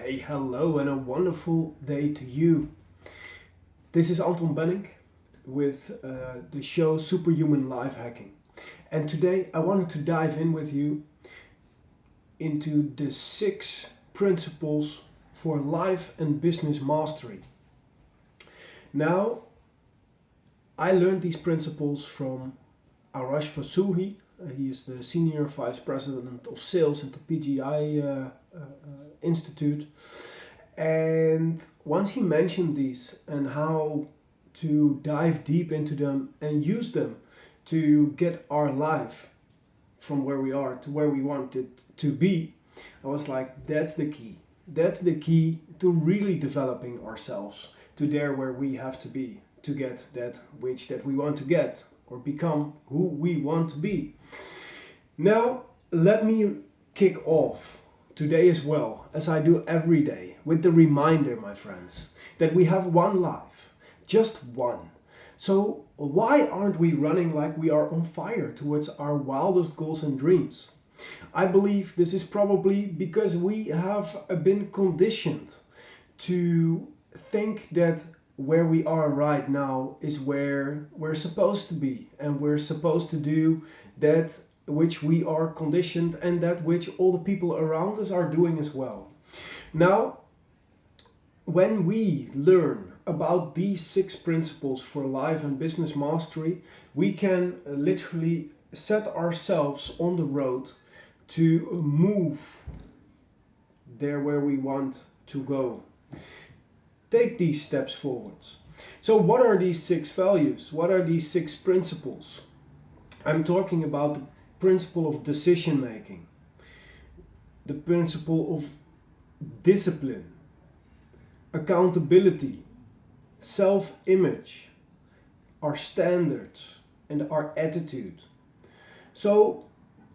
Hey, hello, and a wonderful day to you. This is Anton Benning with the show Superhuman Life Hacking. And today I wanted to dive in with you into the 6 principles for life and business mastery. Now, I learned these principles from Arash Vasuhi. He is the Senior Vice President of Sales at the PGI Institute. And once he mentioned these and how to dive deep into them and use them to get our life from where we are to where we want it to be, I was like, that's the key. That's the key to really developing ourselves to there where we have to be to get that which that we want to get or become who we want to be. Now, let me kick off today as well, as I do every day, with the reminder, my friends, that we have one life, just one. So, why aren't we running like we are on fire towards our wildest goals and dreams? I believe this is probably because we have been conditioned to think that where we are right now is where we're supposed to be, and we're supposed to do that which we are conditioned and that which all the people around us are doing as well. Now, when we learn about these 6 principles for life and business mastery, we can literally set ourselves on the road to move there where we want to go. Take these steps forwards. So, what are these 6 values? What are these 6 principles? I'm talking about the principle of decision making, the principle of discipline, accountability, self-image, our standards, and our attitude. So,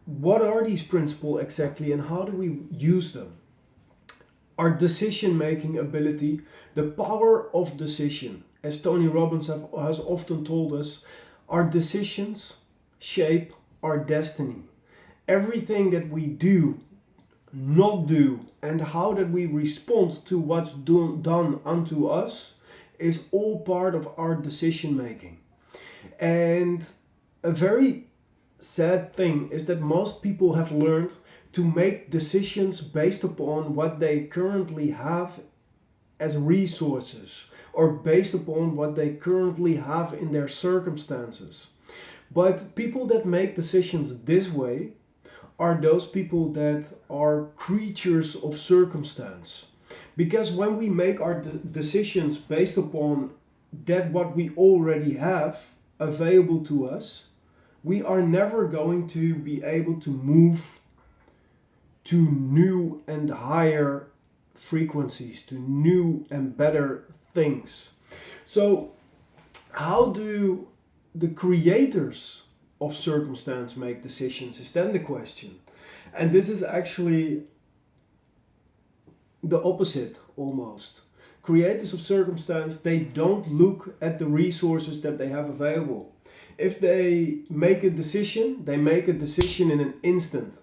what are these principles exactly and how do we use them? Our decision making ability, the power of decision. As Tony Robbins has often told us, our decisions shape our destiny. Everything that we do, not do, and how that we respond to what's done unto us is all part of our decision making. And a very sad thing is that most people have learned to make decisions based upon what they currently have as resources or based upon what they currently have in their circumstances. But people that make decisions this way are those people that are creatures of circumstance. Because when we make our decisions based upon that what we already have available to us, we are never going to be able to move to new and higher frequencies, to new and better things. So, how do the creators of circumstance make decisions is then the question. And this is actually the opposite almost. Creators of circumstance, they don't look at the resources that they have available. If they make a decision, they make a decision in an instant.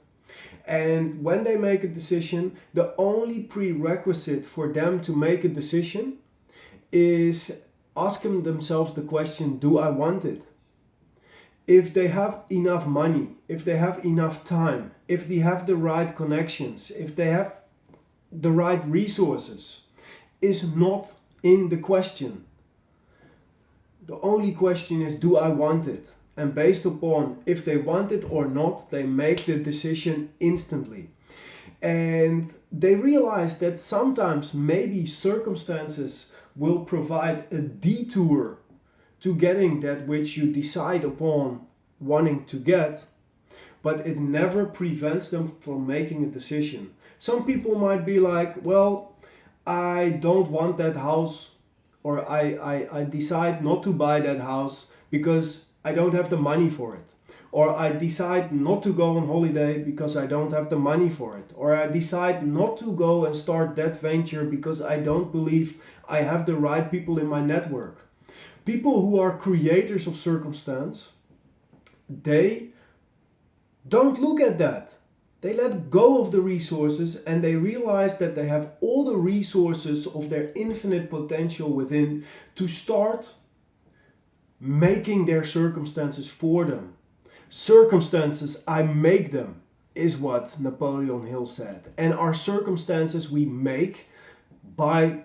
And when they make a decision, the only prerequisite for them to make a decision is asking themselves the question, do I want it? If they have enough money, if they have enough time, if they have the right connections, if they have the right resources, is not in the question. The only question is, do I want it? And based upon if they want it or not, they make the decision instantly. And they realize that sometimes maybe circumstances will provide a detour to getting that which you decide upon wanting to get, but it never prevents them from making a decision. Some people might be like, well, I don't want that house, or I decide not to buy that house because I don't have the money for it. Or I decide not to go on holiday because I don't have the money for it. Or I decide not to go and start that venture because I don't believe I have the right people in my network. People who are creators of circumstance, they don't look at that. They let go of the resources and they realize that they have all the resources of their infinite potential within to start making their circumstances for them. Circumstances, I make them, is what Napoleon Hill said. And our circumstances we make by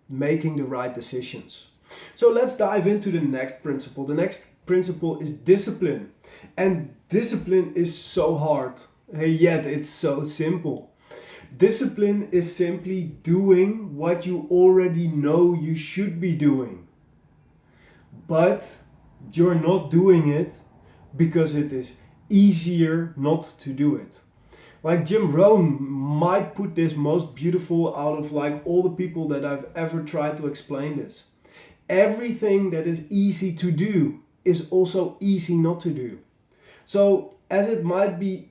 making the right decisions. So let's dive into the next principle. The next principle is discipline. And discipline is so hard, yet it's so simple. Discipline is simply doing what you already know you should be doing. But you're not doing it because it is easier not to do it. Like Jim Rohn might put this most beautiful out of like all the people that I've ever tried to explain this. Everything that is easy to do is also easy not to do. So as it might be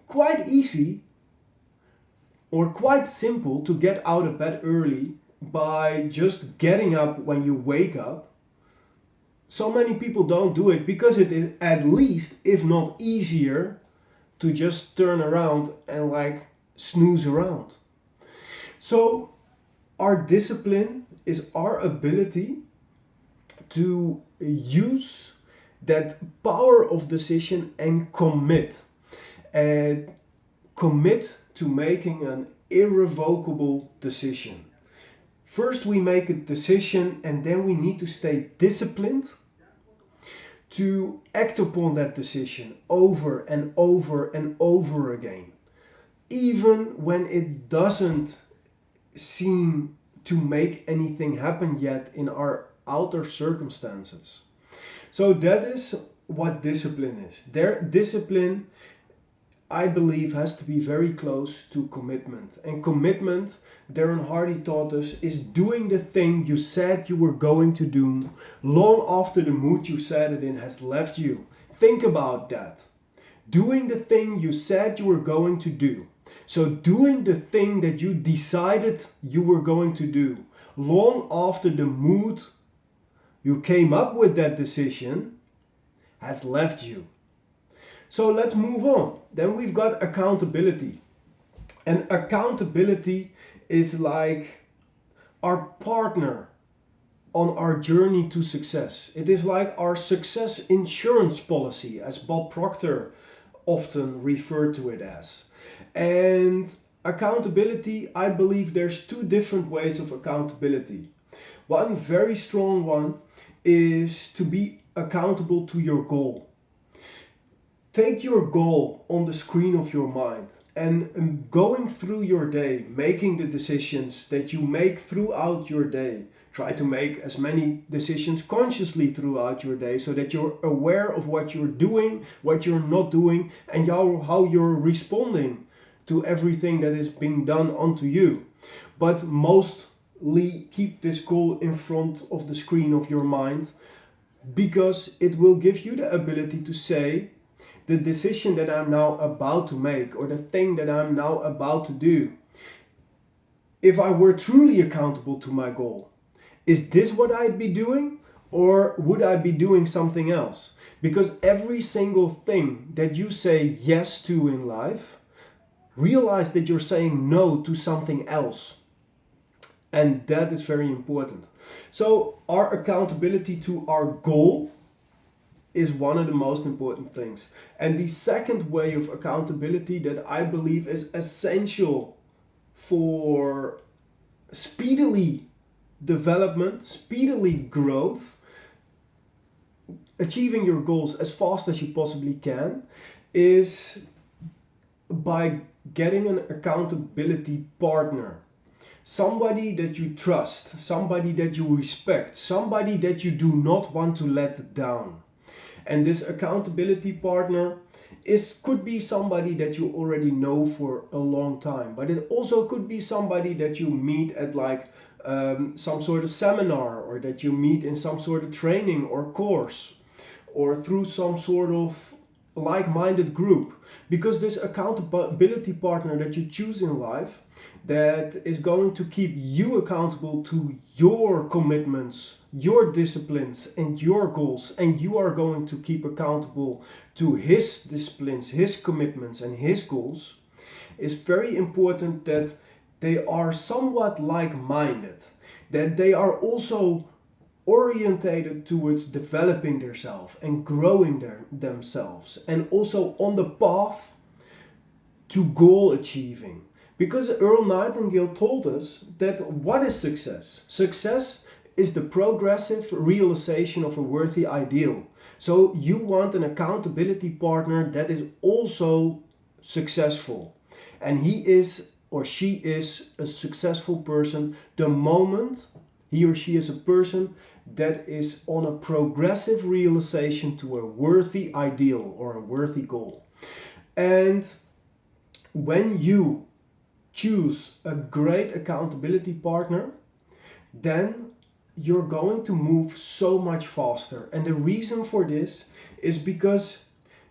quite easy or quite simple to get out of bed early by just getting up when you wake up, so many people don't do it because it is at least, if not easier, to just turn around and like snooze around. So our discipline is our ability to use that power of decision and commit. And commit to making an irrevocable decision. First we make a decision and then we need to stay disciplined to act upon that decision over and over and over again. Even when it doesn't seem to make anything happen yet in our outer circumstances. So that is what discipline is. Discipline, I believe, has to be very close to commitment. And commitment, Darren Hardy taught us, is doing the thing you said you were going to do long after the mood you said it in has left you. Think about that. Doing the thing you said you were going to do. So doing the thing that you decided you were going to do long after the mood you came up with that decision has left you. So let's move on. Then we've got accountability. And accountability is like our partner on our journey to success. It is like our success insurance policy, as Bob Proctor often referred to it as. And accountability, I believe there's two different ways of accountability. One very strong one is to be accountable to your goal. Take your goal on the screen of your mind and going through your day, making the decisions that you make throughout your day. Try to make as many decisions consciously throughout your day so that you're aware of what you're doing, what you're not doing, and how you're responding to everything that is being done onto you. But mostly keep this goal in front of the screen of your mind because it will give you the ability to say, the decision that I'm now about to make or the thing that I'm now about to do, if I were truly accountable to my goal, is this what I'd be doing or would I be doing something else? Because every single thing that you say yes to in life, realize that you're saying no to something else. And that is very important. So our accountability to our goal is one of the most important things. And the second way of accountability that I believe is essential for speedily development, speedily growth, achieving your goals as fast as you possibly can, is by getting an accountability partner. Somebody that you trust, somebody that you respect, somebody that you do not want to let down. And this accountability partner could be somebody that you already know for a long time, but it also could be somebody that you meet at like some sort of seminar, or that you meet in some sort of training or course, or through some sort of like-minded group. Because this accountability partner that you choose in life, that is going to keep you accountable to your commitments, your disciplines and your goals, and you are going to keep accountable to his disciplines, his commitments and his goals, it's very important that they are somewhat like-minded, that they are also orientated towards developing themselves and growing themselves, and also on the path to goal achieving. Because Earl Nightingale told us that what is success? Success is the progressive realization of a worthy ideal. So you want an accountability partner that is also successful. And he is or she is a successful person the moment he or she is a person that is on a progressive realization to a worthy ideal or a worthy goal. And when you choose a great accountability partner, then you're going to move so much faster. And the reason for this is because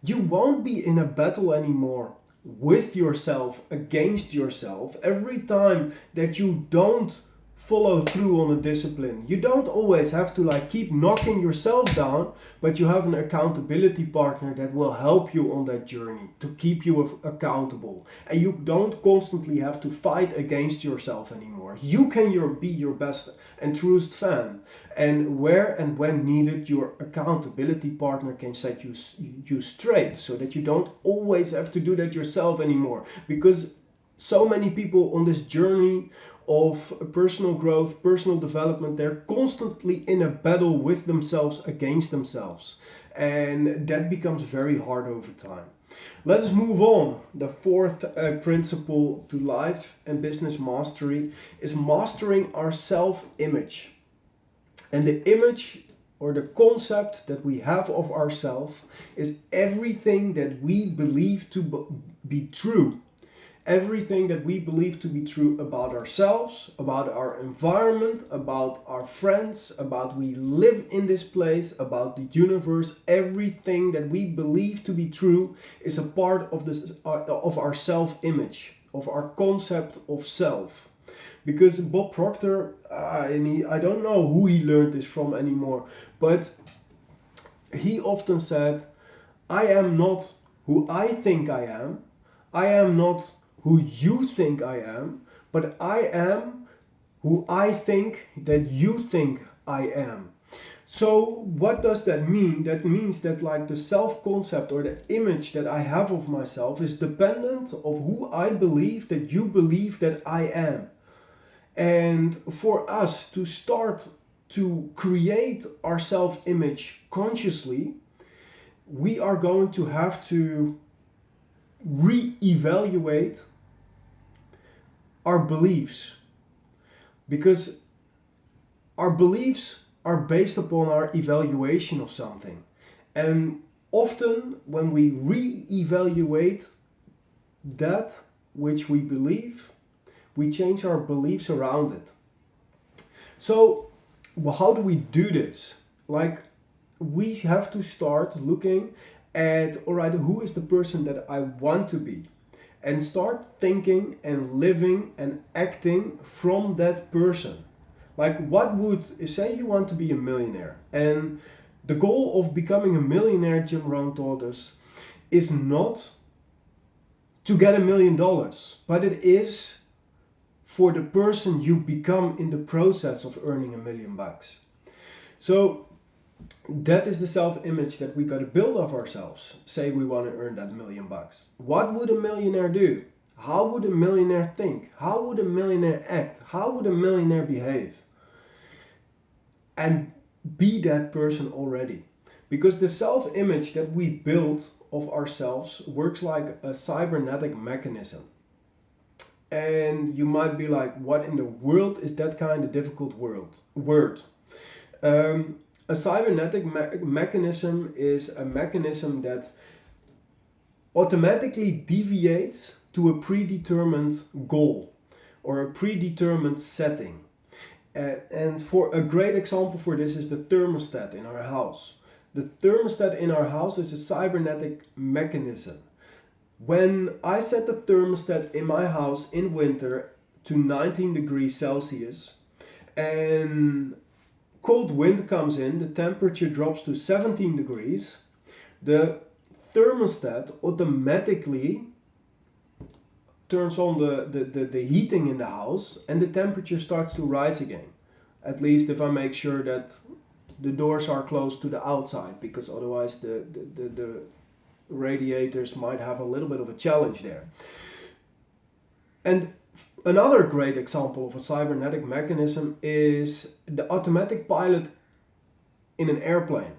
you won't be in a battle anymore with yourself, against yourself, every time that you don't follow through on a discipline. You don't always have to keep knocking yourself down, but you have an accountability partner that will help you on that journey to keep you accountable. And you don't constantly have to fight against yourself anymore. You can be your best and truest fan. And where and when needed, your accountability partner can set you straight, so that you don't always have to do that yourself anymore. Because so many people on this journey of personal growth, personal development, they're constantly in a battle with themselves, against themselves. And that becomes very hard over time. Let us move on. The fourth principle to life and business mastery is mastering our self-image. And the image or the concept that we have of ourselves is everything that we believe to be true. Everything that we believe to be true about ourselves, about our environment, about our friends, about we live in this place, about the universe. Everything that we believe to be true is a part of this of our self-image, of our concept of self. Because Bob Proctor, I don't know who he learned this from anymore, but he often said, I am not who I think I am. I am not who you think I am, but I am who I think that you think I am. So what does that mean? That means that the self-concept or the image that I have of myself is dependent of who I believe that you believe that I am. And for us to start to create our self-image consciously, we are going to have to re-evaluate our beliefs, because our beliefs are based upon our evaluation of something. And often when we re-evaluate that which we believe, we change our beliefs around it. So how do we do this? We have to start looking at, all right, who is the person that I want to be? And start thinking and living and acting from that person. What would, say you want to be a millionaire, and the goal of becoming a millionaire, Jim Rohn taught us, is not to get $1 million, but it is for the person you become in the process of earning $1 million. So that is the self-image that we got to build of ourselves. Say we want to earn that $1 million. What would a millionaire do? How would a millionaire think? How would a millionaire act? How would a millionaire behave? And be that person already. Because the self-image that we build of ourselves works like a cybernetic mechanism. And you might be like, what in the world is that kind of difficult word? A cybernetic mechanism is a mechanism that automatically deviates to a predetermined goal or a predetermined setting. And for a great example for this is the thermostat in our house. The thermostat in our house is a cybernetic mechanism. When I set the thermostat in my house in winter to 19 degrees Celsius and cold wind comes in, the temperature drops to 17 degrees, the thermostat automatically turns on the heating in the house and the temperature starts to rise again. At least if I make sure that the doors are closed to the outside, because otherwise the radiators might have a little bit of a challenge there. And another great example of a cybernetic mechanism is the automatic pilot in an airplane.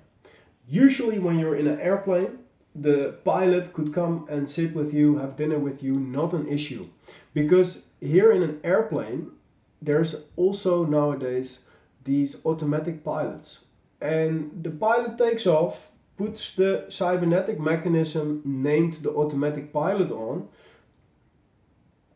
Usually when you're in an airplane, the pilot could come and sit with you, have dinner with you, not an issue. Because here in an airplane, there's also nowadays these automatic pilots. And the pilot takes off, puts the cybernetic mechanism named the automatic pilot on,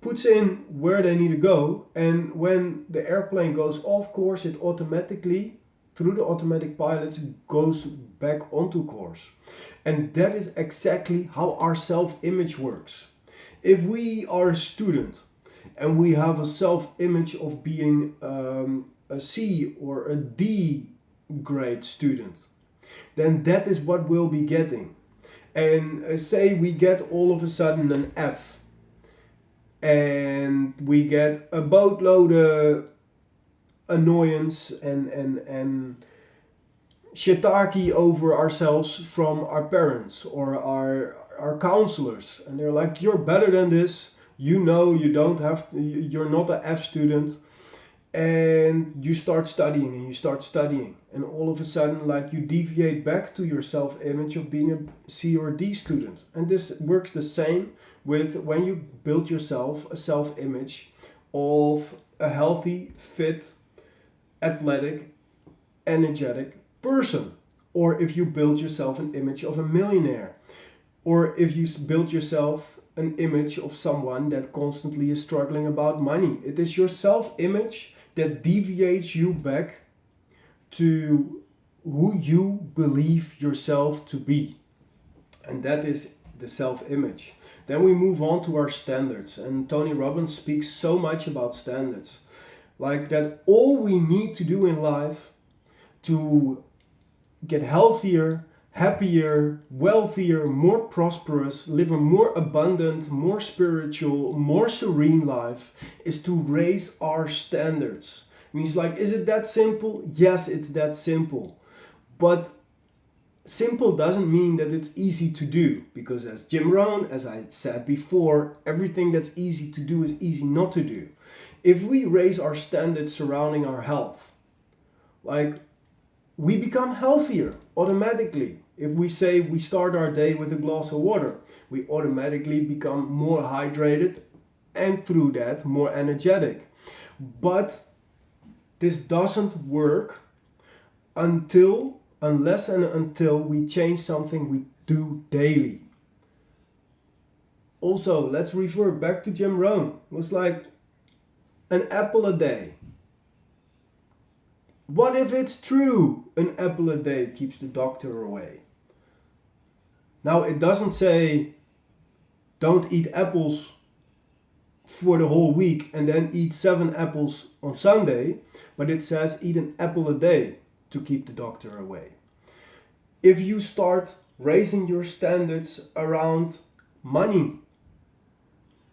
puts in where they need to go, and when the airplane goes off course, it automatically, through the automatic pilot, goes back onto course. And that is exactly how our self-image works. If we are a student and we have a self-image of being a C or a D grade student, then that is what we'll be getting. And say we get all of a sudden an F, and we get a boatload of annoyance and shiitake over ourselves from our parents or our counselors, and they're like, you're better than this, you know, you don't have, you're not an F student. And you start studying and you start studying, and all of a sudden, like, you deviate back to your self-image of being a C or D student. And this works the same with when you build yourself a self-image of a healthy, fit, athletic, energetic person, or if you build yourself an image of a millionaire, or if you build yourself an image of someone that constantly is struggling about money. It is your self-image that deviates you back to who you believe yourself to be. And that is the self-image. Then we move on to our standards. And Tony Robbins speaks so much about standards. Like that all we need to do in life to get healthier, happier, wealthier, more prosperous, live a more abundant, more spiritual, more serene life is to raise our standards. And he's like, is it that simple? Yes, it's that simple. But simple doesn't mean that it's easy to do, because as Jim Rohn, as I said before, everything that's easy to do is easy not to do. If we raise our standards surrounding our health, like, we become healthier automatically. If we say we start our day with a glass of water, we automatically become more hydrated and through that more energetic. But this doesn't work unless and until we change something we do daily. Also, let's refer back to Jim Rohn. It was like an apple a day. What if it's true? An apple a day keeps the doctor away. Now, it doesn't say don't eat apples for the whole week and then eat 7 apples on Sunday, but it says eat an apple a day to keep the doctor away. If you start raising your standards around money,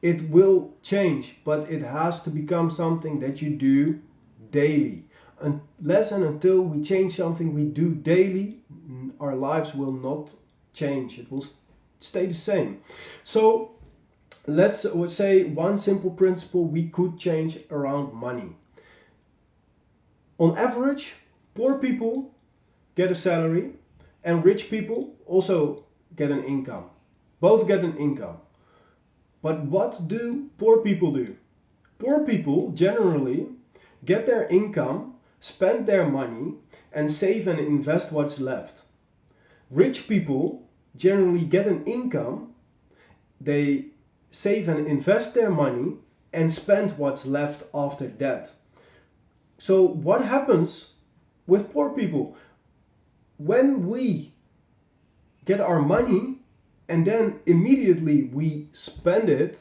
it will change, but it has to become something that you do daily. Unless and until we change something we do daily, our lives will not change. It will stay the same. So let's say one simple principle we could change around money. On average, poor people get a salary and rich people also get an income. Both get an income. But what do poor people do? Poor people generally get their income, spend their money, and save and invest what's left. Rich people generally get an income, they save and invest their money, and spend what's left after that. So what happens with poor people? When we get our money and then immediately we spend it,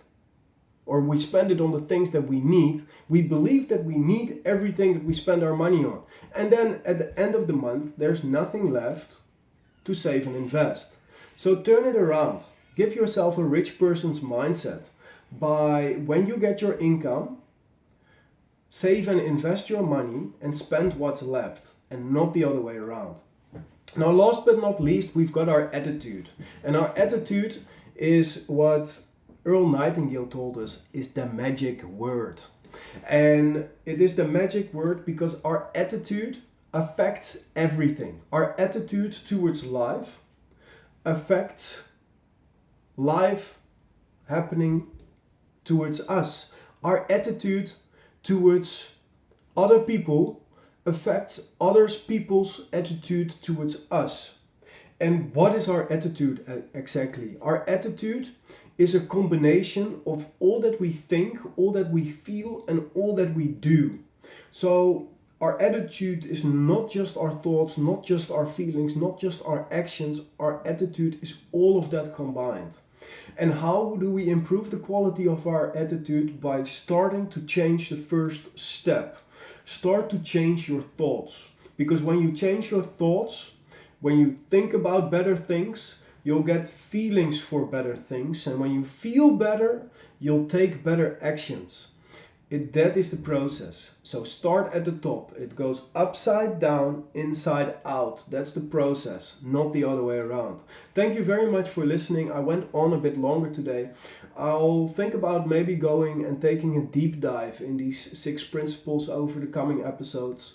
or we spend it on the things that we need, we believe that we need everything that we spend our money on. And then at the end of the month, there's nothing left to save and invest. So turn it around. Give yourself a rich person's mindset. by when you get your income, save and invest your money and spend what's left and not the other way around. Now, last but not least, we've got our attitude. And our attitude is what Earl Nightingale told us is the magic word. And it is the magic word because our attitude affects everything. Our attitude towards life affects life happening towards us. Our attitude towards other people affects other people's attitude towards us. And what is our attitude exactly? Our attitude is a combination of all that we think, all that we feel, and all that we do. So our attitude is not just our thoughts, not just our feelings, not just our actions. Our attitude is all of that combined. And how do we improve the quality of our attitude? By starting to change the first step. Start to change your thoughts. Because when you change your thoughts, when you think about better things, you'll get feelings for better things. And when you feel better, you'll take better actions. That is the process. So start at the top. It goes upside down, inside out. That's the process, not the other way around. Thank you very much for listening. I went on a bit longer today. I'll think about maybe going and taking a deep dive in these 6 principles over the coming episodes.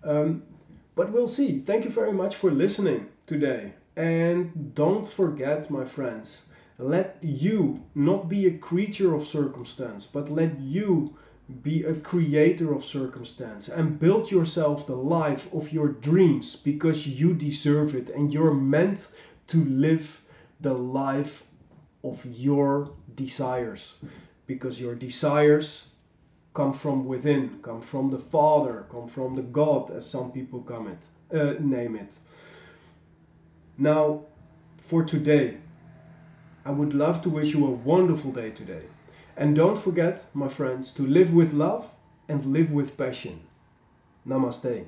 But we'll see. Thank you very much for listening today. And don't forget, my friends, let you not be a creature of circumstance, but let you be a creator of circumstance and build yourself the life of your dreams, because you deserve it and you're meant to live the life of your desires, because your desires come from within, come from the Father, come from the God, as some people name it. Now, for today, I would love to wish you a wonderful day today. And don't forget, my friends, to live with love and live with passion. Namaste.